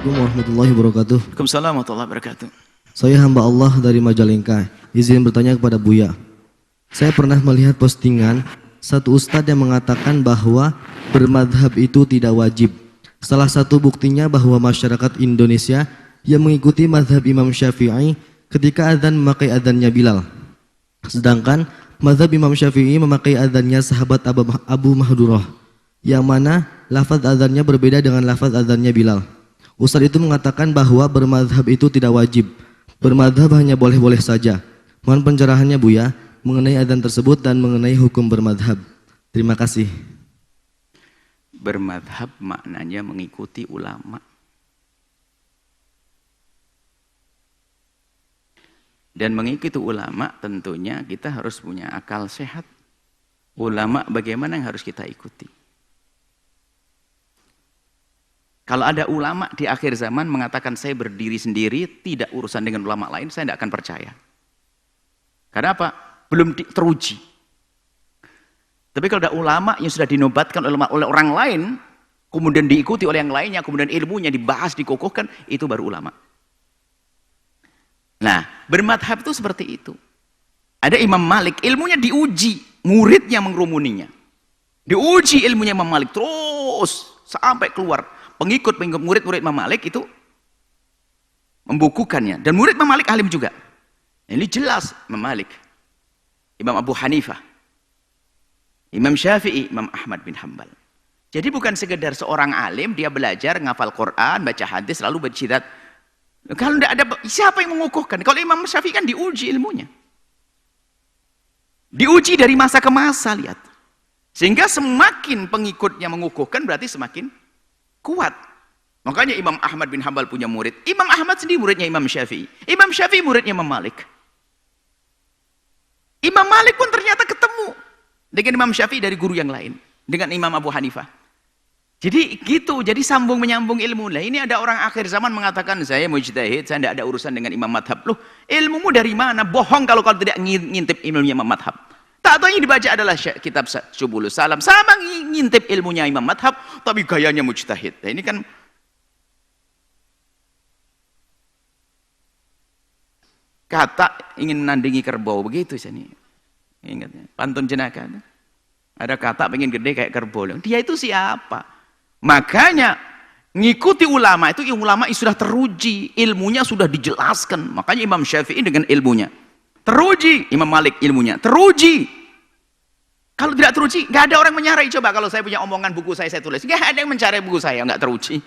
Assalamualaikum warahmatullahi wabarakatuh. Waalaikumsalam warahmatullahi wabarakatuh. Saya hamba Allah dari Majalengka. Izin bertanya kepada Buya. Saya pernah melihat postingan satu ustadz yang mengatakan bahwa bermadhab itu tidak wajib. Salah satu buktinya bahwa masyarakat Indonesia yang mengikuti madhab Imam Syafi'i ketika adzan memakai adzannya Bilal. Sedangkan madhab Imam Syafi'i memakai adzannya sahabat Abu Mahdurah, yang mana lafaz adzannya berbeda dengan lafaz adzannya Bilal. Ustadz itu mengatakan bahwa bermadhab itu tidak wajib. Bermadhab hanya boleh-boleh saja. Mohon pencerahannya Buya mengenai adzan tersebut dan mengenai hukum bermadhab. Terima kasih. Bermadhab maknanya mengikuti ulama. Dan mengikuti ulama tentunya kita harus punya akal sehat. Ulama bagaimana yang harus kita ikuti? Kalau ada ulama di akhir zaman mengatakan saya berdiri sendiri, tidak urusan dengan ulama lain, saya tidak akan percaya. Karena apa? Belum teruji. Tapi kalau ada ulama yang sudah dinobatkan oleh orang lain, kemudian diikuti oleh yang lainnya, kemudian ilmunya dibahas, dikokohkan, itu baru ulama. Nah, bermadhab itu seperti itu. Ada Imam Malik, ilmunya diuji, muridnya mengerumuninya. Diuji ilmunya Imam Malik, terus sampai keluar. Pengikut murid-murid Imam Malik itu membukukannya. Dan murid Imam Malik alim juga. Ini jelas Imam Malik, Imam Abu Hanifah, Imam Syafi'i, Imam Ahmad bin Hanbal. Jadi bukan sekedar seorang alim, dia belajar, ngafal Quran, baca hadis, lalu berjidat. Kalau tidak ada, siapa yang mengukuhkan? Kalau Imam Syafi'i kan diuji ilmunya. Diuji dari masa ke masa, lihat. Sehingga semakin pengikutnya mengukuhkan, berarti semakin kuat. Makanya Imam Ahmad bin Hanbal punya murid. Imam Ahmad sendiri muridnya Imam Syafi'i. Imam Syafi'i muridnya Imam Malik. Imam Malik pun ternyata ketemu dengan Imam Syafi'i dari guru yang lain. Dengan Imam Abu Hanifah. Jadi gitu, jadi sambung menyambung ilmu. Lah ini ada orang akhir zaman mengatakan saya mujtahid, saya tidak ada urusan dengan imam madhab. Loh, ilmumu dari mana? Bohong kalau tidak ngintip ilmunya imam madhab. Tak tahu yang dibaca adalah kitab Subulus Salam. Sama ngintip ilmunya imam madhab, tapi gayanya mujtahid. Nah, ini kan kata ingin menandingi kerbau, begitu sini. Ingat ya, pantun jenaka. Ada kata pengen gede kayak kerbau. Dia itu siapa? Makanya ngikuti ulama itu ulama yang sudah teruji, ilmunya sudah dijelaskan. Makanya Imam Syafi'i dengan ilmunya teruji, Imam Malik ilmunya teruji. Kalau tidak teruji, nggak ada orang mencari. Coba kalau saya punya omongan buku saya tulis, nggak ada yang mencari buku saya, nggak teruji.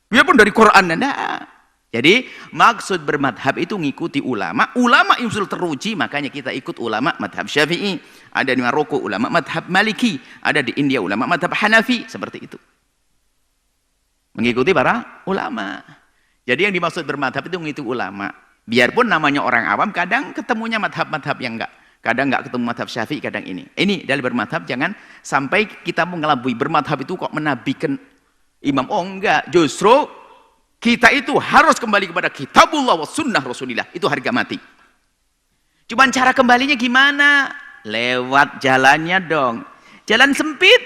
Biarpun dari Quran, nah. Jadi maksud bermadhab itu ngikuti ulama. Ulama yang sudah teruji, makanya kita ikut ulama madhab Syafi'i. Ada di Maroko ulama madhab Maliki, ada di India ulama madhab Hanafi, seperti itu. Mengikuti para ulama. Jadi yang dimaksud bermadhab itu mengikuti ulama. Biarpun namanya orang awam, kadang ketemunya madhab-madhab yang enggak. Kadang enggak ketemu madhab Syafi'i, kadang ini. Ini dari bermadhab, jangan sampai kita mengelabui. Bermadhab itu kok menabikan imam. Oh enggak, justru kita itu harus kembali kepada kitabullah wa sunnah Rasulillah. Itu harga mati. Cuman cara kembalinya gimana? Lewat jalannya dong. Jalan sempit,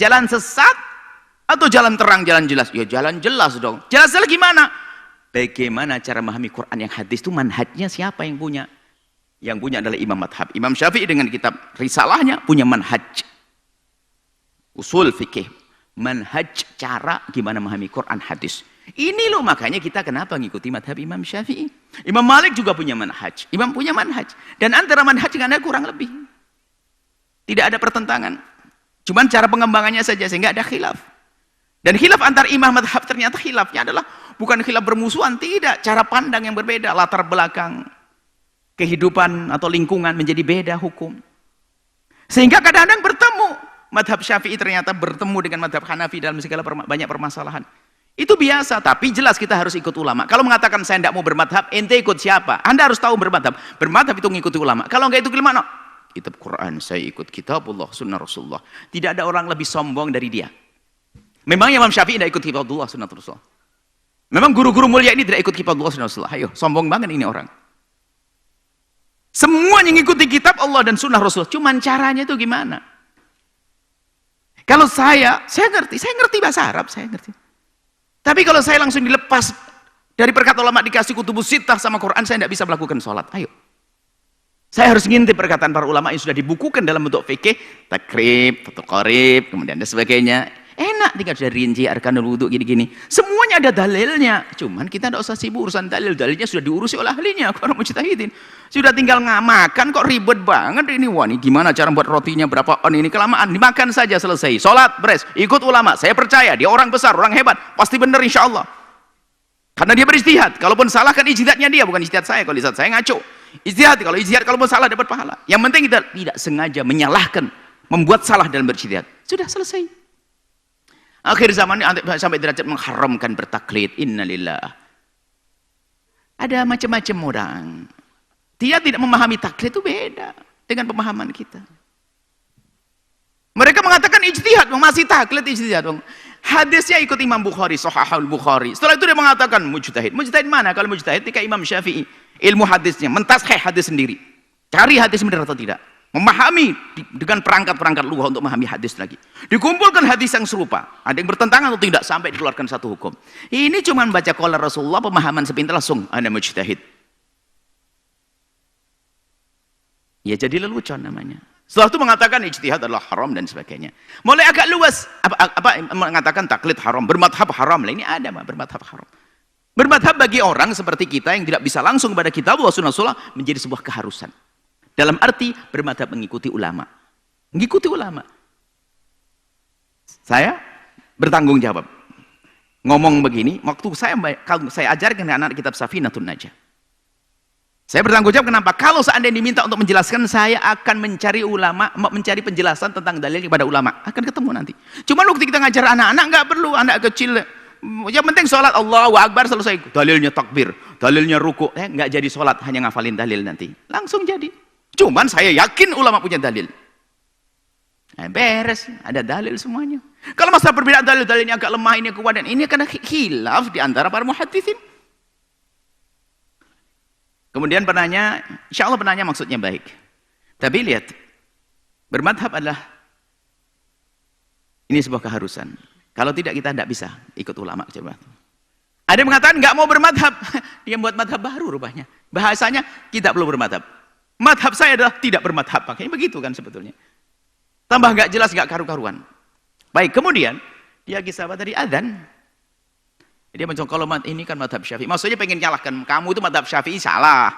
jalan sesat, atau jalan terang, jalan jelas? Ya jalan jelas dong. Jelas-jelas gimana? Bagaimana cara memahami Quran yang hadis itu manhajnya siapa yang punya? Yang punya adalah imam madhab. Imam Syafi'i dengan kitab risalahnya punya manhaj. Usul fikih. Manhaj cara gimana memahami Quran hadis. Ini loh makanya kita kenapa ngikuti madhab Imam Syafi'i. Imam Malik juga punya manhaj. Imam punya manhaj. Dan antara manhaj dengan ada kurang lebih. Tidak ada pertentangan. Cuman cara pengembangannya saja sehingga ada khilaf. Dan khilaf antar imam madhab ternyata khilafnya adalah bukan khilaf bermusuhan. Tidak. Cara pandang yang berbeda. Latar belakang kehidupan atau lingkungan menjadi beda hukum. Sehingga kadang-kadang bertemu. Madhab Syafi'i ternyata bertemu dengan madhab Hanafi dalam segala banyak permasalahan. Itu biasa, tapi jelas kita harus ikut ulama. Kalau mengatakan saya tidak mau bermadhab, ente ikut siapa? Anda harus tahu bermadhab. Bermadhab itu mengikuti ulama. Kalau enggak itu gimana? Kitab Quran, saya ikut kitabullah, sunnah Rasulullah. Tidak ada orang lebih sombong dari dia. Memang Imam Syafi'i tidak ikut kitabullah, sunnah Rasulullah. Memang guru-guru mulia ini tidak ikut kitabullah, sunnah Rasulullah. Ayo, sombong banget ini orang. Semuanya mengikuti kitab Allah dan sunnah Rasulullah. Cuman caranya itu gimana? Kalau saya ngerti bahasa Arab, saya ngerti. Tapi kalau saya langsung dilepas dari perkataan ulama, dikasih kutubus sittah sama Quran, saya tidak bisa melakukan sholat. Ayo. Saya harus ngintip perkataan para ulama yang sudah dibukukan dalam bentuk fikih, takrib, fathul qarib, kemudian dan sebagainya. Enak tinggal sudah rinci arkanul wudu gini-gini. Semuanya ada dalilnya. Cuman kita tidak usah sibuk urusan dalil. Dalilnya sudah diurusi oleh ahlinya, orang mujtahidin. Sudah tinggal ngamakan kok ribet banget ini. Wah, ini gimana cara buat rotinya berapa on ini kelamaan. Dimakan saja selesai. Salat beres. Ikut ulama. Saya percaya dia orang besar, orang hebat. Pasti benar insyaallah. Karena dia berijtihad. Kalaupun salah kan ijtihadnya dia, bukan ijtihad saya. Kalau ijtihad saya ngaco. Ijtihad, kalau ijtihad kalaupun salah dapat pahala. Yang penting kita tidak sengaja menyalahkan, membuat salah dalam berijtihad. Sudah selesai. Akhir zaman ini sampai derajat mengharamkan bertaklid. Innalillah. Ada macam-macam orang. Dia tidak memahami taklid itu beda dengan pemahaman kita. Mereka mengatakan ijtihad, masih taklid ijtihad. Hadisnya ikut Imam Bukhari, Sahihul Bukhari. Setelah itu dia mengatakan mujtahid. Mujtahid mana? Kalau mujtahid ketika Imam Syafi'i, ilmu hadisnya, mentashih hadis sendiri. Cari hadis benar atau tidak. Memahami dengan perangkat-perangkat lughah untuk memahami hadis lagi. Dikumpulkan hadis yang serupa. Ada yang bertentangan atau tidak sampai dikeluarkan satu hukum. Ini cuma baca qala Rasulullah, pemahaman sepintas langsung ana mujtahid. Ya jadi lelucon namanya. Setelah itu mengatakan ijtihad adalah haram dan sebagainya. Mulai agak luas apa mengatakan taklid haram, bermadhab haram. Lah ini ada bermadhab haram. Bermadhab bagi orang seperti kita yang tidak bisa langsung kepada kitab wa sunnah menjadi sebuah keharusan. Dalam arti bermadhab mengikuti ulama. Mengikuti ulama. Saya bertanggung jawab. Ngomong begini, waktu saya ajarkan anak kitab Safinatun Najah. Saya bertanggung jawab kenapa? Kalau seandainya diminta untuk menjelaskan, saya akan mencari ulama, mencari penjelasan tentang dalil kepada ulama. Akan ketemu nanti. Cuma waktu kita ngajar anak-anak, nggak perlu, anak kecil. Yang penting sholat Allahu Akbar selesai. Dalilnya takbir, dalilnya ruku. Nggak jadi sholat, hanya ngafalin dalil nanti. Langsung jadi. Cuman saya yakin ulama punya dalil. Beres, ada dalil semuanya. Kalau masalah perbedaan dalil-dalilnya agak lemah, ini kuat dan ini karena khilaf di antara para muhaditsin. Kemudian penanya, insya Allah penanya maksudnya baik. Tapi lihat, bermadhab adalah ini sebuah keharusan. Kalau tidak kita tidak bisa ikut ulama. Coba. Ada yang mengatakan nggak mau bermadhab, dia buat madhab baru rupanya. Bahasanya kita perlu bermadhab. Madhab saya adalah tidak bermadhab. Makanya begitu kan sebetulnya. Tambah nggak jelas, nggak karu-karuan. Baik, kemudian dia kisah apa tadi? Adzan. Dia mencoba kalau ini kan madhab Syafi'i. Maksudnya pengen nyalahkan kamu itu madhab Syafi'i salah.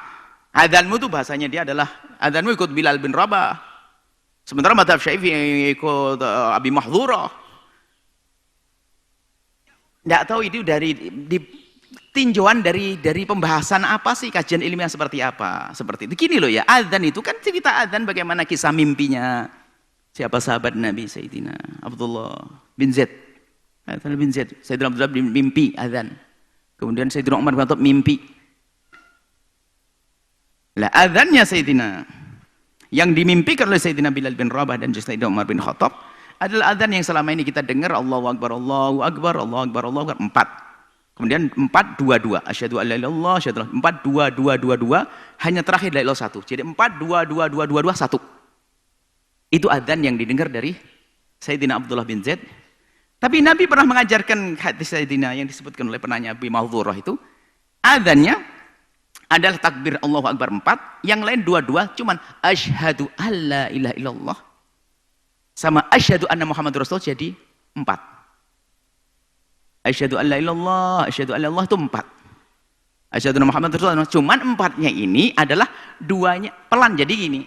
Adzanmu itu bahasanya dia adalah adzanmu ikut Bilal bin Rabah. Sementara madhab Syafi'i ikut Abi Mahdhurah. Nggak tahu itu dari tinjauan dari pembahasan apa sih, kajian ilmiah seperti apa, seperti itu. Gini loh ya, adzan itu kan cerita adzan bagaimana kisah mimpinya siapa sahabat Nabi Sayyidina Abdullah bin Zaid. Abdullah bin Zaid, Sayyidina Abdullah bin mimpi adzan. Kemudian Sayyidina Umar bin Khattab mimpi. Lah adzannya Sayyidina yang dimimpikan oleh Sayyidina Bilal bin Rabah dan Sayyidina Umar bin Khattab adalah adzan yang selama ini kita dengar Allahu Akbar, Allahu Akbar, Allahu Akbar, Allahu Akbar 4. Kemudian 4-2-2, asyhadu an la ilaha illallah, asyhadu 4-2-2-2-2, hanya terakhir la ilaha 1. Jadi 4-2-2-2-2-2 1. Itu adzan yang didengar dari Sayyidina Abdullah bin Zaid. Tapi Nabi pernah mengajarkan hadis Sayyidina yang disebutkan oleh penanya Abi Mahdhurah itu, adzannya adalah takbir Allahu Akbar 4, yang lain 2-2 cuman asyhadu an la ilaha illallah sama asyhadu anna Muhammadur Rasulullah jadi 4. Asyhadu an la ilallah, asyhadu an la ilallah itu 4. Asyhadu anna Muhammadar Rasulullah. Cuman 4-nya ini adalah 2-nya pelan. Jadi gini,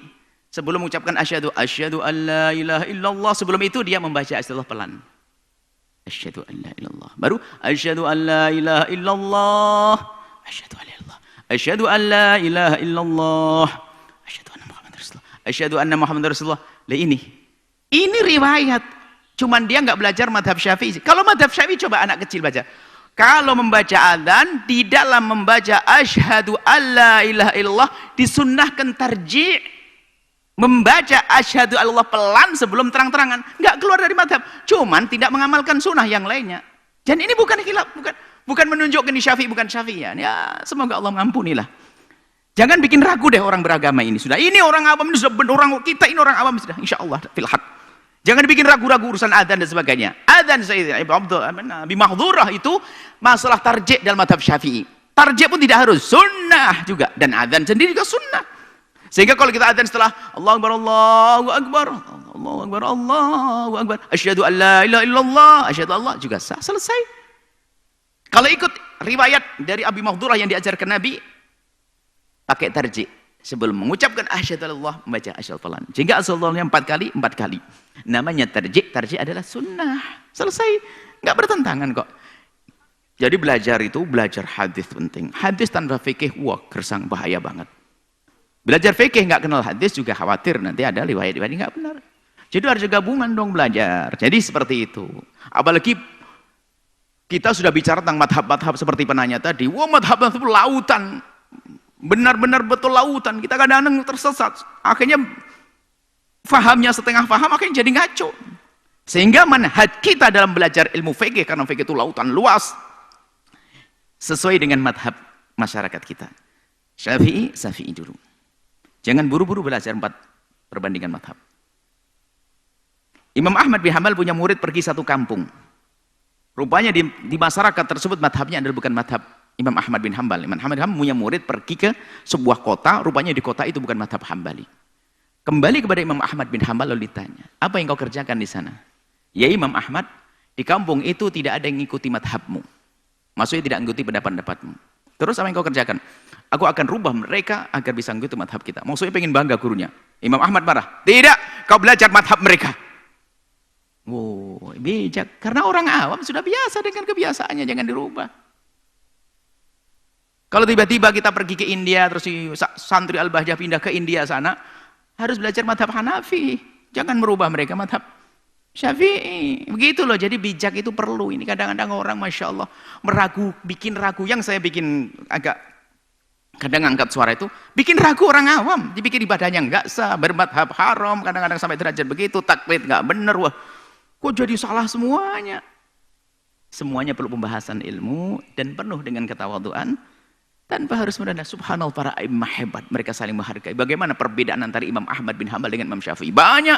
sebelum mengucapkan asyhadu an la ilaha illallah, sebelum itu dia membaca istilah pelan. Asyhadu an la ilallah. Baru asyhadu an la ilaha illallah. Asyhadu an la ilallah. Asyhadu an la ilaha illallah. Asyhadu anna Muhammadar Rasulullah. Asyhadu anna Muhammadar Rasulullah. Lah ini riwayat. Cuman dia nggak belajar madhab Syafi'i. Kalau madhab Syafi'i coba anak kecil baca. Kalau membaca adzan, di dalam membaca asyhadu alla ilaha illallah disunnahkan tarji'. Membaca asyhadu Allah pelan sebelum terang-terangan. Nggak keluar dari madhab. Cuman tidak mengamalkan sunnah yang lainnya. Dan ini bukan khilaf, bukan menunjukkan di Syafi'i, bukan Syafi'ian. Ya semoga Allah mengampunilah. Jangan bikin ragu deh orang beragama ini sudah. Ini orang awam ini sudah orang kita ini orang awam sudah. Insya Allah fil haq. Jangan dibikin ragu-ragu urusan adzan dan sebagainya. Adzan Sayyidina Abi Mahdhurah itu masalah tarjih dalam mazhab Syafi'i. Tarjih pun tidak harus, sunnah juga. Dan adzan sendiri juga sunnah. Sehingga kalau kita adzan setelah Allahu Akbar, Allahu Akbar, Allahu Akbar, Allahu Akbar, asyhadu an la ilaha illallah, asyhadu Allah juga sah, selesai. Kalau ikut riwayat dari Abi Mahdhurah yang diajarkan Nabi, pakai tarjih. Sebelum mengucapkan asyhadu Allah, membaca asyhadu Allah. Jika asyhadu Allahnya 4 kali, 4 kali. Namanya tarjih, tarjih adalah sunnah. Selesai, nggak bertentangan kok. Jadi belajar itu, belajar hadis penting. Hadis tanpa fikih, wah gersang, bahaya banget. Belajar fikih nggak kenal hadis juga khawatir nanti ada riwayat-riwayat nggak benar. Jadi harus gabungan dong belajar. Jadi seperti itu. Apalagi kita sudah bicara tentang madhab-madhab seperti penanya tadi. Wah madhab itu lautan. Benar-benar betul lautan. Kita kadang-kadang tersesat. Akhirnya fahamnya setengah faham, akhirnya jadi ngaco. Sehingga manhaj kita dalam belajar ilmu fikih, karena fikih itu lautan luas, sesuai dengan madhab masyarakat kita. Syafi'i dulu. Jangan buru-buru belajar 4 perbandingan madhab. Imam Ahmad bin Hanbal punya murid pergi satu kampung. Rupanya di masyarakat tersebut madhabnya adalah bukan madhab Imam Ahmad bin Hanbal. Imam Ahmad bin Hanbal punya murid pergi ke sebuah kota, rupanya di kota itu bukan madhab Hambali. Kembali kepada Imam Ahmad bin Hanbal lalu ditanya, apa yang kau kerjakan di sana? Ya Imam Ahmad, di kampung itu tidak ada yang mengikuti madhabmu. Maksudnya tidak mengikuti pendapat-pendapatmu. Terus apa yang kau kerjakan? Aku akan rubah mereka agar bisa mengikuti madhab kita. Maksudnya pengen bangga gurunya. Imam Ahmad marah. Tidak, kau belajar madhab mereka. Wow, bijak. Karena orang awam sudah biasa dengan kebiasaannya, jangan dirubah. Kalau tiba-tiba kita pergi ke India, terus si santri Al-Bahjah pindah ke India sana, harus belajar madhab Hanafi. Jangan merubah mereka madhab Syafi'i. Begitu loh, jadi bijak itu perlu. Ini kadang-kadang orang Masya Allah bikin ragu. Yang saya bikin agak kadang angkat suara itu, bikin ragu orang awam. Dibikin ibadahnya enggak sah, bermadhab haram, kadang-kadang sampai derajat begitu, taklid enggak bener. Wah, kok jadi salah semuanya? Semuanya perlu pembahasan ilmu dan penuh dengan ketawaduan. Tanpa harus merendah. Subhanallah, para imam hebat, mereka saling menghargai. Bagaimana perbedaan antara Imam Ahmad bin Hanbal dengan Imam Syafi'i? Banyak.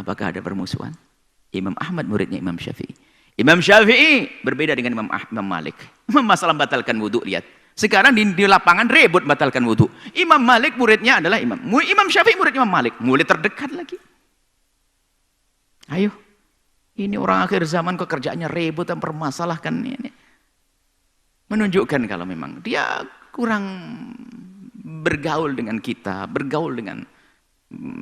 Apakah ada permusuhan? Imam Ahmad muridnya Imam Syafi'i. Imam Syafi'i berbeda dengan Imam Malik. Masalah batalkan wudhu, lihat. Sekarang di lapangan ribut batalkan wudhu. Imam Malik muridnya adalah Imam Syafi'i murid Imam Malik. Murid terdekat lagi. Ayo. Ini orang akhir zaman kok kerjaannya ribut dan permasalahkan ini. Menunjukkan kalau memang dia kurang bergaul dengan kita, bergaul dengan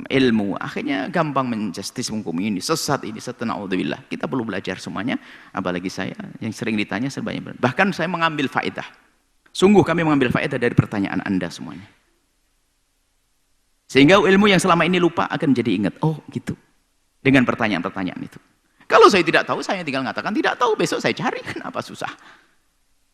ilmu, akhirnya gampang menjustis hukum ini, sesat ini, naudzubillah. Kita perlu belajar semuanya, apalagi saya yang sering ditanya sebanyak. Bahkan saya mengambil faedah. Sungguh kami mengambil faedah dari pertanyaan Anda semuanya. Sehingga ilmu yang selama ini lupa akan jadi ingat. Oh, gitu. Dengan pertanyaan-pertanyaan itu. Kalau saya tidak tahu, saya tinggal mengatakan tidak tahu, besok saya cari, kenapa susah?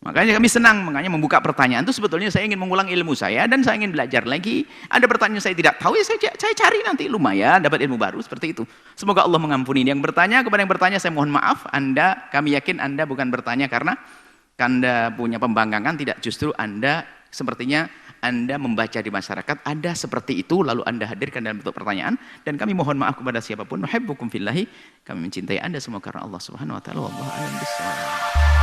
Makanya kami senang, makanya membuka pertanyaan itu sebetulnya saya ingin mengulang ilmu saya dan saya ingin belajar lagi. Ada pertanyaan saya tidak tahu, ya saya cari nanti, lumayan dapat ilmu baru seperti itu. Semoga Allah mengampuni. Yang bertanya, kepada yang bertanya saya mohon maaf, kami yakin Anda bukan bertanya karena Anda punya pembangkangan, tidak, justru Anda sepertinya Anda membaca di masyarakat ada seperti itu, lalu Anda hadirkan dalam bentuk pertanyaan, dan kami mohon maaf kepada siapapun. Nuhibbukum fillahi, kami mencintai Anda semua karena Allah Subhanahu wa taala. Wallahu a'lam bishawab.